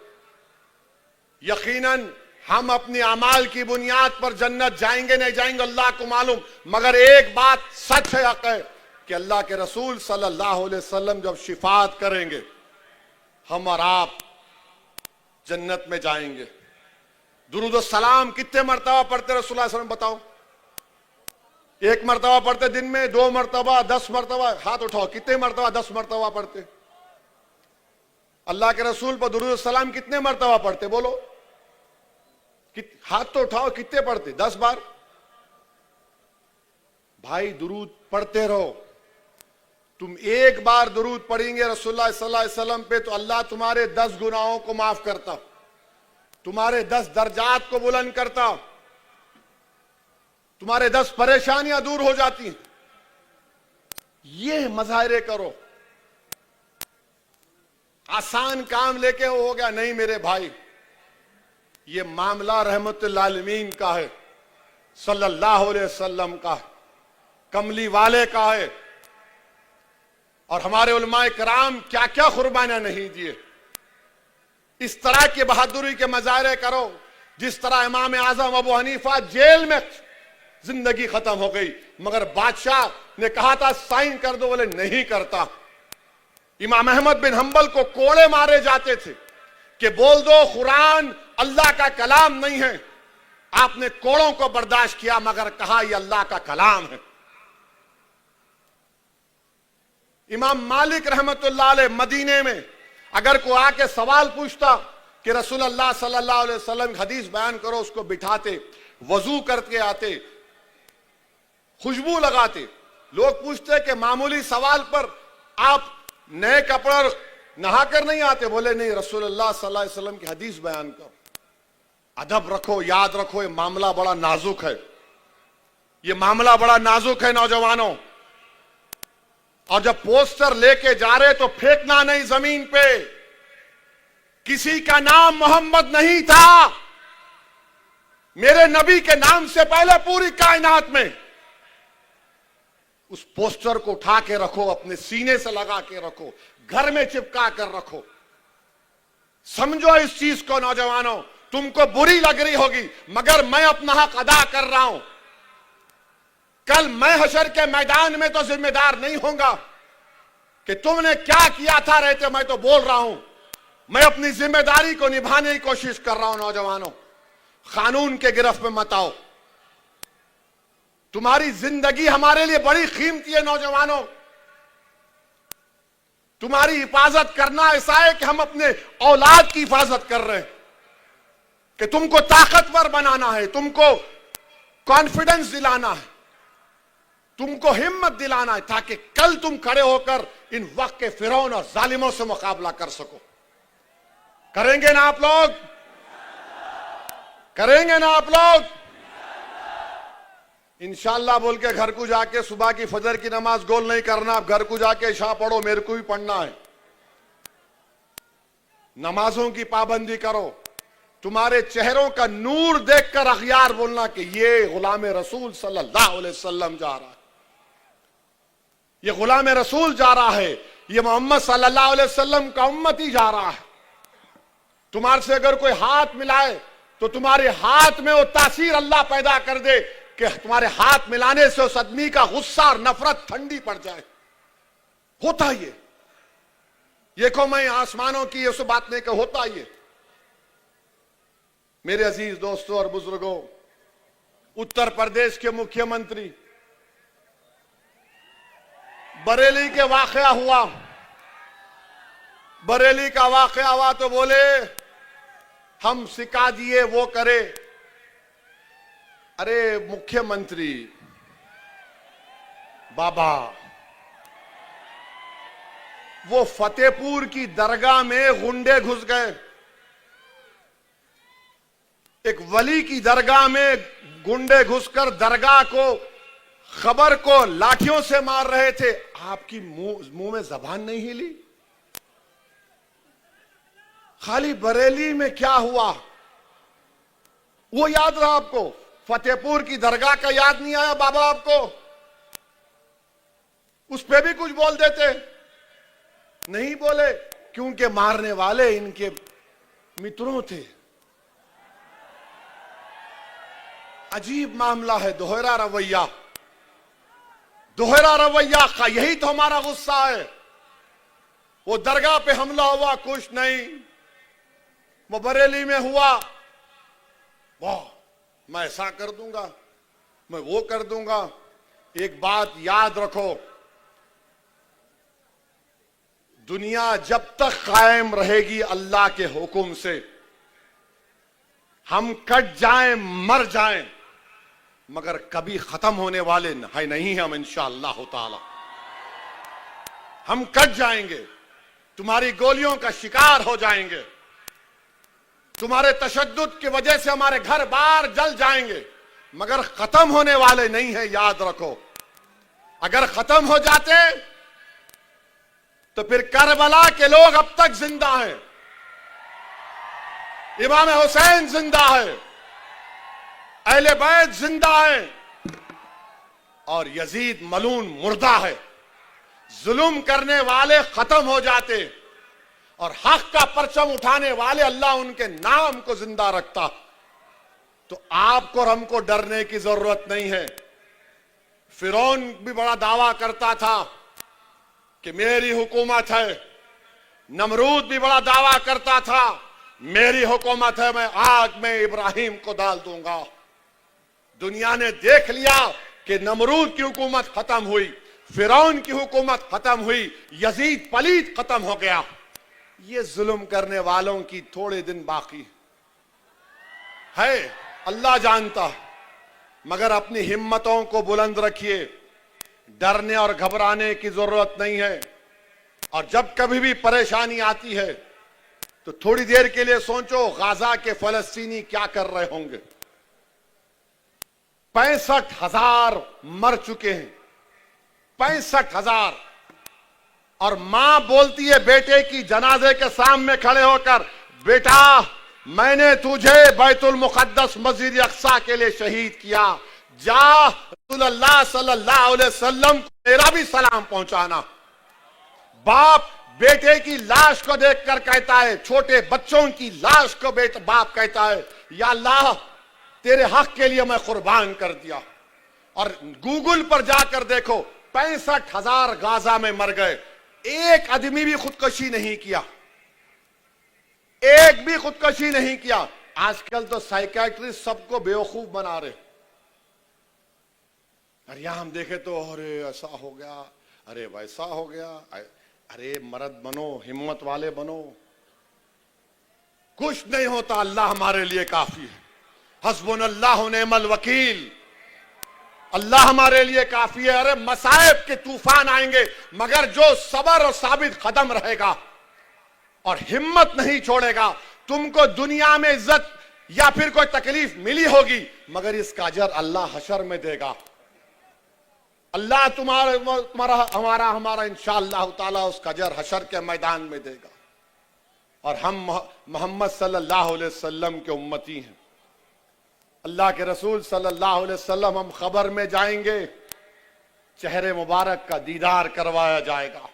यकीनन हम अपनी अमाल की बुनियाद पर जन्नत जाएंगे नहीं जाएंगे अल्लाह को मालूम, मगर एक बात सच है हक है कि अल्लाह के रसूल सल्लल्लाहु अलैहि वसल्लम जब शिफात करेंगे हम और आप जन्नत में जाएंगे। दुरूद सलाम कितने मरतबा पढ़ते रसूलुल्लाह सल्लल्लाहु अलैहि वसल्लम बताओ? एक मरतबा पढ़ते दिन में, 2 मरतबा, 10 मरतबा? हाथ उठाओ, कितने मरतबा? 10 मरतबा पढ़ते। अल्लाह के रसूल पर दुरूद सलाम कितने मरतबा पढ़ते बोलो? हाथ तो उठाओ, कितने पढ़ते? 10 बार। भाई दुरूद पढ़ते रहो। तुम एक बार दुरूद पढ़ेंगे रसूलुल्लाह सल्लल्लाहु अलैहि वसल्लम पे तो अल्लाह तुम्हारे 10 गुनाहों को माफ करता, तुम्हारे 10 दर्जात को बुलंद करता, तुम्हारे 10 परेशानियां दूर हो जाती। ये मजाहरे करो। आसान काम लेके हो गया नहीं मेरे भाई, ये मामला रहमतुल आलमीन का है, सल्लल्लाहु अलैहि वसल्लम का, कमली वाले का है। और हमारे उलमाए कराम क्या क्या कुर्बानियां नहीं दिए। इस तरह की बहादुरी के मजाहरे करो जिस तरह इमाम आजम अबू हनीफा जेल में जिंदगी खत्म हो गई मगर बादशाह ने कहा था साइन कर दो, बोले नहीं करता। इमाम अहमद बिन हंबल को कोड़े मारे जाते थे कि बोल दो कुरान अल्लाह का कलाम नहीं है। आपने कोड़ों को बर्दाश्त किया मगर कहा यह अल्लाह का कलाम है। इमाम मालिक रहमतुल्लाह अलैह मदीने में अगर कोई आके सवाल पूछता कि रसूल अल्लाह सल्लल्लाहु अलैहि वसल्लम की हदीस बयान करो, उसको बिठाते, वजू करके आते, खुशबू लगाते। लोग पूछते कि मामूली सवाल पर आप नए कपड़ा नहाकर नहीं आते? बोले नहीं, रसूलुल्लाह सल्लल्लाहु अलैहि वसल्लम की हदीस बयान करो। अदब रखो, याद रखो, ये मामला बड़ा नाजुक है, ये मामला बड़ा नाजुक है नौजवानों। और जब पोस्टर लेके जा रहे तो फेंकना नहीं जमीन पे। किसी का नाम मोहम्मद नहीं था, मेरे नबी के नाम से पहले पूरी कायनात में। उस पोस्टर को उठा के रखो, अपने सीने से लगा के रखो, घर में चिपका कर रखो। समझो इस चीज को नौजवानों, तुमको बुरी लग रही होगी मगर मैं अपना हक अदा कर रहा हूं। कल मैं हशर के मैदान में तो जिम्मेदार नहीं होऊंगा कि तुमने क्या किया था रहते। मैं तो बोल रहा हूं, मैं अपनी जिम्मेदारी को निभाने की कोशिश कर रहा हूं। नौजवानों, कानून के गिरफ्त में मत आओ। तुम्हारी जिंदगी हमारे लिए बड़ी कीमती है। नौजवानों, तुम्हारी हिफाजत करना ऐसा है कि हम अपने औलाद की हिफाजत कर रहे हैं, कि तुमको ताकतवर बनाना है, तुमको कॉन्फिडेंस दिलाना है, तुमको हिम्मत दिलाना है, ताकि कल तुम खड़े होकर इन वक्त के फिरौन और जालिमों से मुकाबला कर सको। करेंगे ना आप लोग? करेंगे ना आप लोग? इंशाअल्लाह बोल के घर को जाके सुबह की फजर की नमाज गोल नहीं करना। आप घर को जाके इशा पढ़ो, मेरे को भी पढ़ना है। नमाजों की पाबंदी करो। तुम्हारे चेहरों का नूर देखकर अखियार बोलना कि ये गुलाम रसूल सल्लल्लाहु अलैहि वसल्लम जा रहा है, ये गुलाम रसूल जा रहा है, ये मोहम्मद सल्लल्लाहु अलैहि वसल्लम का उम्मती जा रहा है। तुम्हारे से अगर कोई हाथ मिलाए तो तुम्हारे हाथ में वो तासीर अल्लाह पैदा कर दे कि तुम्हारे हाथ मिलाने से उस आदमी का गुस्सा और नफरत ठंडी पड़ जाए। होता ये, देखो मैं आसमानों की उस बात नहीं, कि होता ये। मेरे अजीज दोस्तों और बुजुर्गों, उत्तर प्रदेश के मुख्यमंत्री, बरेली के वाकया हुआ, बरेली का वाकया हुआ तो बोले हम सिखा दिए वो करे। अरे मुख्यमंत्री बाबा, वो फतेहपुर की दरगाह में गुंडे घुस गए, एक वली की दरगाह में गुंडे घुसकर दरगाह को, खबर को लाठियों से मार रहे थे। आपकी मुंह में जबान नहीं हिली? खाली बरेली में क्या हुआ वो याद रहा आपको? फतेहपुर की दरगाह का याद नहीं आया बाबा आपको? उस पे भी कुछ बोल देते, नहीं बोले, क्योंकि मारने वाले इनके मित्रों थे। अजीब मामला है, दोहरा रवैया, दोहरा रवैया का यही तो हमारा गुस्सा है। वो दरगाह पे हमला हुआ, कुछ नहीं, वो बरेली में हुआ, वाह मैं ऐसा कर दूंगा, मैं वो कर दूंगा। एक बात याद रखो, दुनिया जब तक कायम रहेगी अल्लाह के हुक्म से, हम कट जाएं मर जाएं, मगर कभी खत्म होने वाले नहीं हम इंशाअल्लाह ताला। हम कट जाएंगे, तुम्हारी गोलियों का शिकार हो जाएंगे, तुम्हारे तशद्दुद की वजह से हमारे घर बार जल जाएंगे, मगर खत्म होने वाले नहीं है, याद रखो। अगर खत्म हो जाते तो फिर करबला के लोग अब तक जिंदा हैं, इमाम हुसैन जिंदा है, अहले बैत जिंदा है, और यजीद मलून मुर्दा है। जुल्म करने वाले खत्म हो जाते और हक का परचम उठाने वाले अल्लाह उनके नाम को जिंदा रखता। तो आपको और हमको डरने की जरूरत नहीं है। फिरौन भी बड़ा दावा करता था कि मेरी हुकूमत है, नमरूद भी बड़ा दावा करता था मेरी हुकूमत है, मैं आग में इब्राहिम को डाल दूंगा। दुनिया ने देख लिया कि नमरूद की हुकूमत खत्म हुई, फिरौन की हुकूमत खत्म हुई, यजीद पलीद खत्म हो गया। ये जुल्म करने वालों की थोड़े दिन बाकी है, अल्लाह जानता। मगर अपनी हिम्मतों को बुलंद रखिए, डरने और घबराने की जरूरत नहीं है। और जब कभी भी परेशानी आती है तो थोड़ी देर के लिए सोचो गाजा के फलस्तीनी क्या कर रहे होंगे। 65,000 मर चुके हैं, 65,000। और मां बोलती है बेटे की जनाजे के सामने खड़े होकर, बेटा मैंने तुझे बैतुल मुकद्दस मस्जिद अक्सा के लिए शहीद किया, जा रसूलुल्लाह सल्लल्लाहु अलैहि वसल्लम को मेरा भी सलाम पहुंचाना। बाप बेटे की लाश को देखकर कहता है, छोटे बच्चों की लाश को बाप कहता है, या अल्लाह तेरे हक के लिए मैं कुर्बान कर दिया। और गूगल पर जाकर देखो 65,000 गाजा में मर गए, एक आदमी भी खुदकुशी नहीं किया, एक भी खुदकुशी नहीं किया। आजकल तो साइकियाट्रिस्ट सबको बेवकूफ बना रहे। और यहां हम देखे तो अरे ऐसा हो गया, अरे वैसा हो गया, अरे मर्द बनो, हिम्मत वाले बनो। कुछ नहीं होता, अल्लाह हमारे लिए काफी है। हस्बुनल्लाहु व निअमल वकील, अल्लाह हमारे लिए काफी है। अरे मसाइब के तूफान आएंगे, मगर जो सबर और साबित कदम रहेगा और हिम्मत नहीं छोड़ेगा, तुमको दुनिया में इज्जत या फिर कोई तकलीफ मिली होगी, मगर इसका अजर अल्लाह हशर में देगा। अल्लाह तुम्हारा हमारा इंशाअल्लाह ताला उसका अजर हशर के मैदान में देगा। और हम मोहम्मद सल्लल्लाहु अलैहि वसल्लम के उम्मती हैं। अल्लाह के रसूल सल्लल्लाहु अलैहि वसल्लम, हम खबर में जाएंगे, चेहरे मुबारक का दीदार करवाया जाएगा।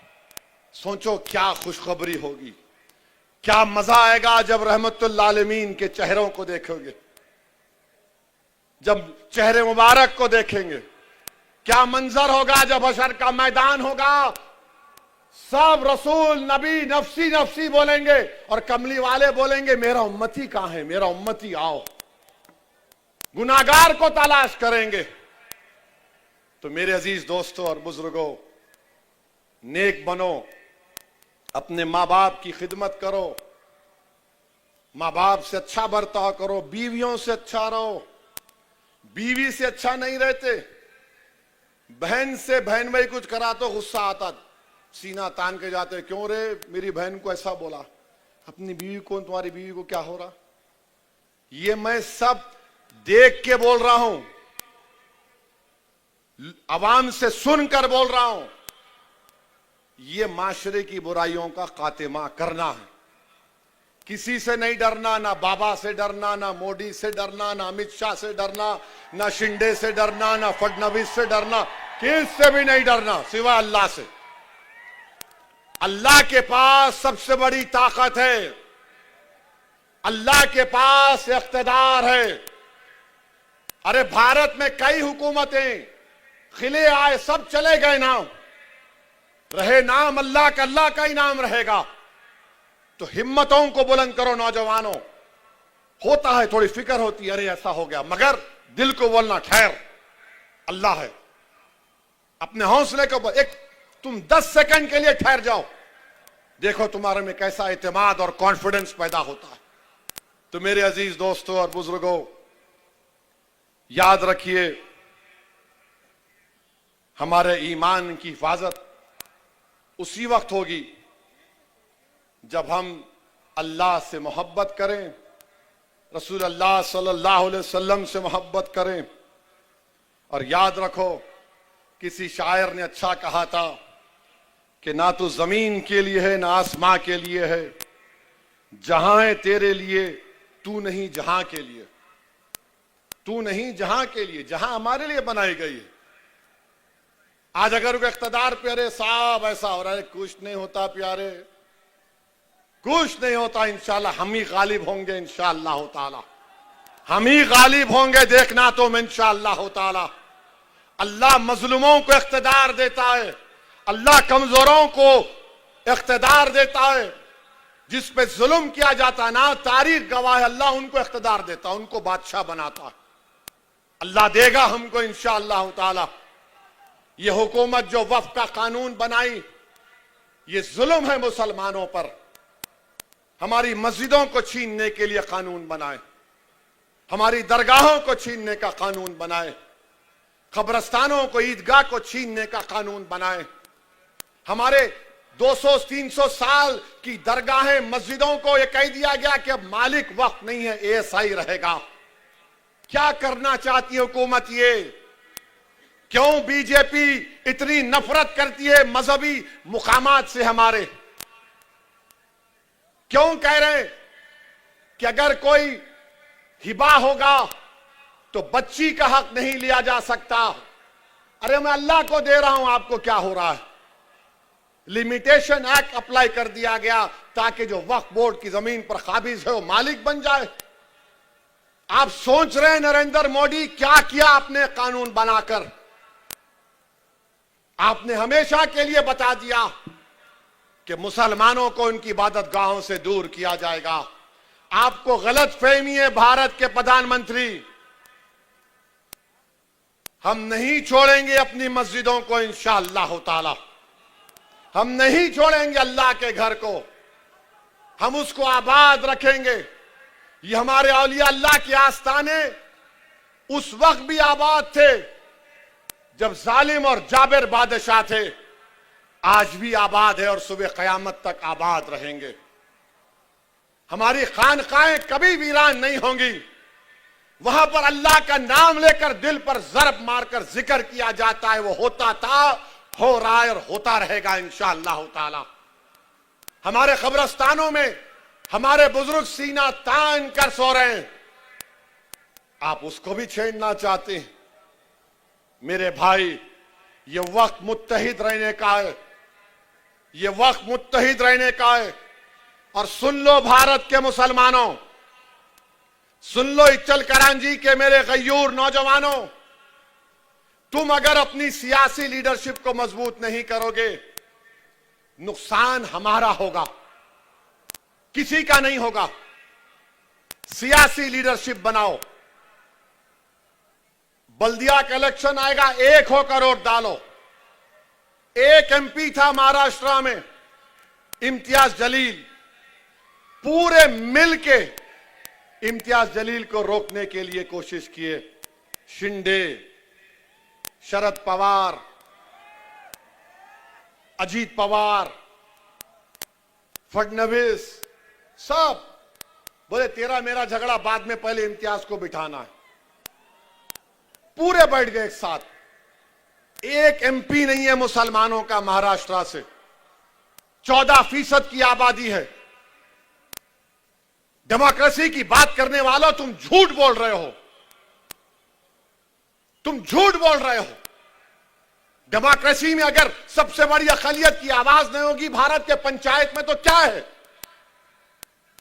सोचो क्या खुशखबरी होगी, क्या मजा आएगा जब रहमतुल आलमीन के चेहरों को देखोगे, जब चेहरे मुबारक को देखेंगे। क्या मंजर होगा जब हशर का मैदान होगा, सब रसूल नबी नफसी नफसी बोलेंगे और कमली वाले बोलेंगे मेरा उम्मती कहां है, मेरा उम्मती आओ। गुनाहगार को तलाश करेंगे। तो मेरे अजीज दोस्तों और बुजुर्गों, नेक बनो, अपने माँ बाप की खिदमत करो, माँ बाप से अच्छा बर्ताव करो, बीवियों से अच्छा रहो। बीवी से अच्छा नहीं रहते, बहन से बहन भाई कुछ करा तो गुस्सा आता, सीना तान के जाते, क्यों रे मेरी बहन को ऐसा बोला, अपनी बीवी को, तुम्हारी बीवी को क्या हो रहा। ये मैं सब देख के बोल रहा हूं, अवाम से सुनकर बोल रहा हूं। ये माशरे की बुराइयों का खात्मा करना है। किसी से नहीं डरना, ना बाबा से डरना, ना मोदी से डरना, ना अमित शाह से डरना, ना शिंदे से डरना, ना फडणवीस से डरना, किससे भी नहीं डरना सिवाय अल्लाह से। अल्लाह के पास सबसे बड़ी ताकत है, अल्लाह के पास इख्तिदार है। अरे भारत में कई हुकूमतें खिले आए, सब चले गए नाम, रहे नाम अल्लाह का, अल्लाह का ही नाम रहेगा। तो हिम्मतों को बुलंद करो नौजवानों। होता है थोड़ी फिक्र होती है, अरे ऐसा हो गया, मगर दिल को बोलना ठहर, अल्लाह है। अपने हौसले को एक तुम 10 सेकंड के लिए ठहर जाओ, देखो तुम्हारे में कैसा एतमाद और कॉन्फिडेंस पैदा होता है। तो मेरे अजीज दोस्तों और बुजुर्गों, याद रखिए, हमारे ईमान की हिफाजत उसी वक्त होगी जब हम अल्लाह से मोहब्बत करें, रसूल अल्लाह सल्लल्लाहु अलैहि वसल्लम से मोहब्बत करें। और याद रखो, किसी शायर ने अच्छा कहा था कि ना तो जमीन के लिए है ना आसमां के लिए है, जहां है तेरे लिए, तू नहीं जहां के लिए, तू नहीं जहां के लिए, जहां हमारे लिए बनाई गई है। आज अगर वो इख्तिदार पे, अरे साहब ऐसा हो रहा है, कुछ नहीं होता प्यारे, कुछ नहीं होता, इंशाल्लाह हम ही गालिब होंगे, इंशाल्लाह ताला हम ही गालिब होंगे, देखना तुम इंशाल्लाह ताला। अल्लाह मजलूमों को इख्तिदार देता है, अल्लाह कमजोरों को इख्तिदार देता है। जिस पे जुल्म किया जाता ना, तारीख गवाह है, अल्लाह उनको इख्तिदार देता, उनको बादशाह बनाता है। अल्लाह देगा हमको इंशाअल्लाह ताला। ये हुकूमत जो वक्फ का कानून बनाई, ये जुल्म है मुसलमानों पर। हमारी मस्जिदों को छीनने के लिए कानून बनाए, हमारी दरगाहों को छीनने का कानून बनाए, कब्रस्तानों को, ईदगाह को छीनने का कानून बनाए, हमारे 200-300 साल की दरगाहें, मस्जिदों को यह कह दिया गया कि अब मालिक वक्त नहीं है, एएसआई रहेगा। क्या करना चाहती है हुकूमत ये? क्यों बीजेपी इतनी नफरत करती है मजहबी मुकामात से हमारे? क्यों कह रहे हैं कि अगर कोई हिबा होगा तो बच्ची का हक नहीं लिया जा सकता? अरे मैं अल्लाह को दे रहा हूं, आपको क्या हो रहा है? लिमिटेशन एक्ट अप्लाई कर दिया गया ताकि जो वक्फ बोर्ड की जमीन पर काबिज है वो मालिक बन जाए। आप सोच रहे हैं नरेंद्र मोदी क्या किया आपने कानून बनाकर? आपने हमेशा के लिए बता दिया कि मुसलमानों को उनकी इबादत गाहों से दूर किया जाएगा। आपको गलत फहमी है भारत के प्रधानमंत्री। हम नहीं छोड़ेंगे अपनी मस्जिदों को इंशाअल्लाह ताला। हम नहीं छोड़ेंगे अल्लाह के घर को, हम उसको आबाद रखेंगे। ये हमारे औलिया अल्लाह के आस्थाने उस वक्त भी आबाद थे जब जालिम और जाबिर बादशाह थे, आज भी आबाद है और सुबह कयामत तक आबाद रहेंगे। हमारी खानकाएं कभी वीरान नहीं होंगी। वहां पर अल्लाह का नाम लेकर दिल पर जरब मारकर जिक्र किया जाता है। वो होता था, हो रहा है और होता रहेगा इंशाअल्लाह ताला। हमारे कब्रस्तानों में हमारे बुजुर्ग सीना तान कर सो रहे हैं, आप उसको भी छेड़ना चाहते हैं। मेरे भाई, ये वक्त मुत्तहिद रहने का है, ये वक्त मुत्तहिद रहने का है। और सुन लो भारत के मुसलमानों, सुन लो इच्चल करांजी के मेरे गयूर नौजवानों, तुम अगर अपनी सियासी लीडरशिप को मजबूत नहीं करोगे, नुकसान हमारा होगा, किसी का नहीं होगा। सियासी लीडरशिप बनाओ। बल्दिया का इलेक्शन आएगा, 1 होकर वोट डालो। एक एमपी था महाराष्ट्र में, इम्तियाज जलील, पूरे मिलके इम्तियाज जलील को रोकने के लिए कोशिश किए। शिंदे, शरद पवार, अजीत पवार, फडणवीस, सब बोले तेरा मेरा झगड़ा बाद में, पहले इम्तियाज को बिठाना है। पूरे बैठ गए एक साथ। एक एमपी नहीं है मुसलमानों का महाराष्ट्र से। 14% की आबादी है। डेमोक्रेसी की बात करने वालों, तुम झूठ बोल रहे हो, तुम झूठ बोल रहे हो। डेमोक्रेसी में अगर सबसे बड़ी अकलियत की आवाज नहीं होगी भारत के पंचायत में, तो क्या है?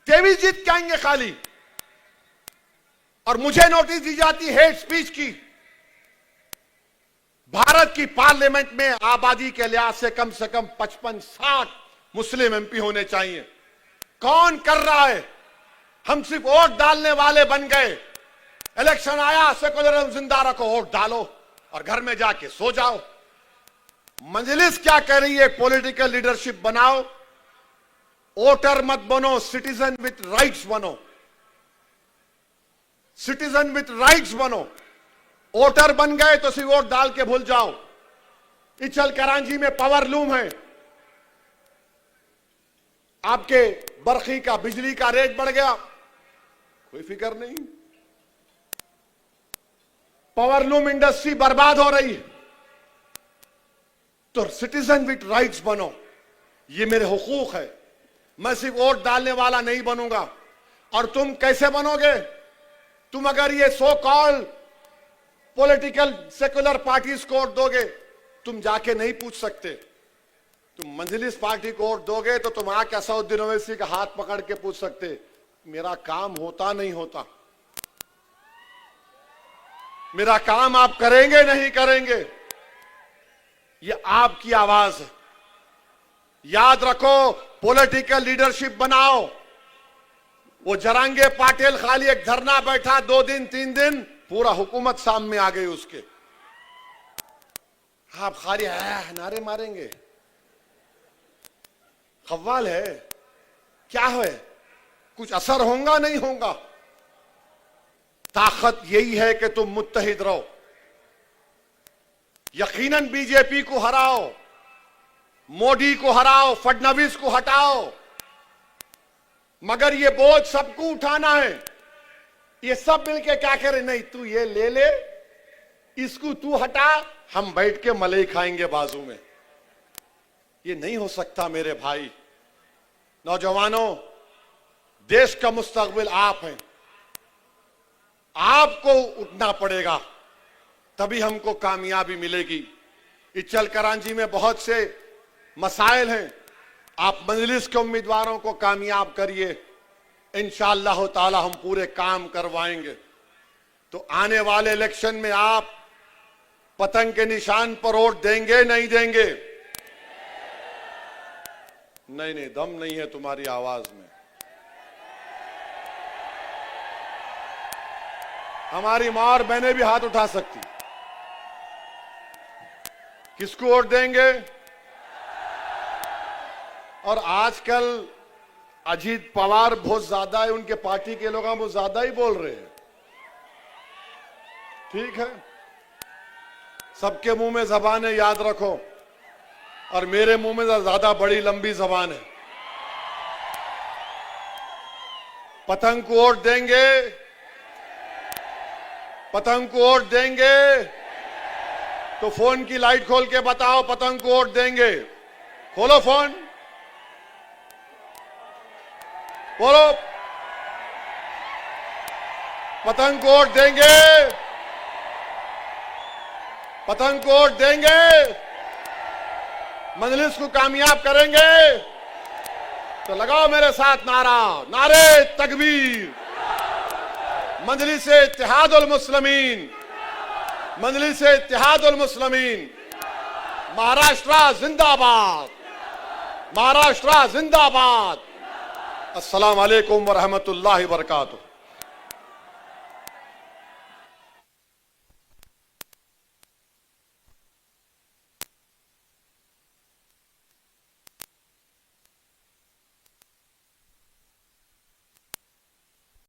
तेवी जीत के आएंगे खाली। और मुझे नोटिस दी जाती हेट स्पीच की। भारत की पार्लियामेंट में आबादी के लिहाज से कम 55-60 मुस्लिम एमपी होने चाहिए। कौन कर रहा है? हम सिर्फ वोट डालने वाले बन गए। इलेक्शन आया, सेकुलरिज्म जिंदा रखो, वोट डालो और घर में जाके सो जाओ। मजलिस क्या कह रही है? पॉलिटिकल लीडरशिप बनाओ, वोटर मत बनो, सिटीजन विथ राइट्स बनो। सिटीजन विथ राइट्स बनो। वोटर बन गए तो सिर्फ वोट डाल के भूल जाओ। इचल करांची में पावर लूम है, आपके बरखी का, बिजली का रेट बढ़ गया, कोई फिक्र नहीं। पावर लूम इंडस्ट्री बर्बाद हो रही है। तो सिटीजन विथ राइट्स बनो, ये मेरे हुकूक है। मैं सिर्फ वोट डालने वाला नहीं बनूंगा। और तुम कैसे बनोगे? तुम अगर ये so called political secular parties को वोट दोगे, तुम जाके नहीं पूछ सकते। तुम मजलिस पार्टी को वोट दोगे तो तुम आके असदुद्दीन ओवैसी का हाथ पकड़ के पूछ सकते, मेरा काम होता नहीं होता, मेरा काम आप करेंगे नहीं करेंगे। ये आपकी आवाज है। याद रखो, पॉलिटिकल लीडरशिप बनाओ। वो जरांगे पाटिल खाली एक धरना बैठा 2 दिन 3 दिन, पूरा हुकूमत सामने आ गई उसके। आप खाली नारे मारेंगे, खव्वाल है, क्या है? कुछ असर होगा नहीं होगा। ताकत यही है कि तुम मुत्तहिद रहो। यकीनन बीजेपी को हराओ, मोदी को हराओ, फडणवीस को हटाओ, मगर ये बोझ सबको उठाना है। ये सब मिलके क्या करें? नहीं, तू ये ले ले, इसको तू हटा, हम बैठ के मलाई खाएंगे बाजू में। ये नहीं हो सकता मेरे भाई। नौजवानों, देश का मुस्तकबिल आप हैं। आपको उठना पड़ेगा, तभी हमको कामयाबी मिलेगी। इचल करांची में बहुत से मसाइल हैं। आप मजलिस के उम्मीदवारों को कामयाब करिए, इंशाअल्लाह ताला हम पूरे काम करवाएंगे। तो आने वाले इलेक्शन में आप पतंग के निशान पर वोट देंगे नहीं देंगे? नहीं नहीं, दम नहीं है तुम्हारी आवाज में। हमारी मां और बहनें भी हाथ उठा सकती। किसको वोट देंगे? और आजकल अजीत पवार बहुत ज्यादा है, उनके पार्टी के लोग वो ज्यादा ही बोल रहे हैं। ठीक है, सबके मुंह में जबान है, याद रखो, और मेरे मुंह में ज्यादा बड़ी लंबी जबान है। पतंग को वोट देंगे? पतंग को वोट देंगे? तो फोन की लाइट खोल के बताओ, पतंग को वोट देंगे? खोलो फोन, बोलो, पतंग को वोट देंगे? पतंग को वोट देंगे? मजलिस को कामयाब करेंगे? तो लगाओ मेरे साथ नारा, नारे तकबीर, मजलिस इत्तेहादुल मुस्लिमीन, मजलिस इत्तेहादुल मुस्लिमीन, महाराष्ट्र जिंदाबाद, महाराष्ट्र जिंदाबाद। अस्सलाम वालेकुम व रहमतुल्लाहि व बरकातुहू।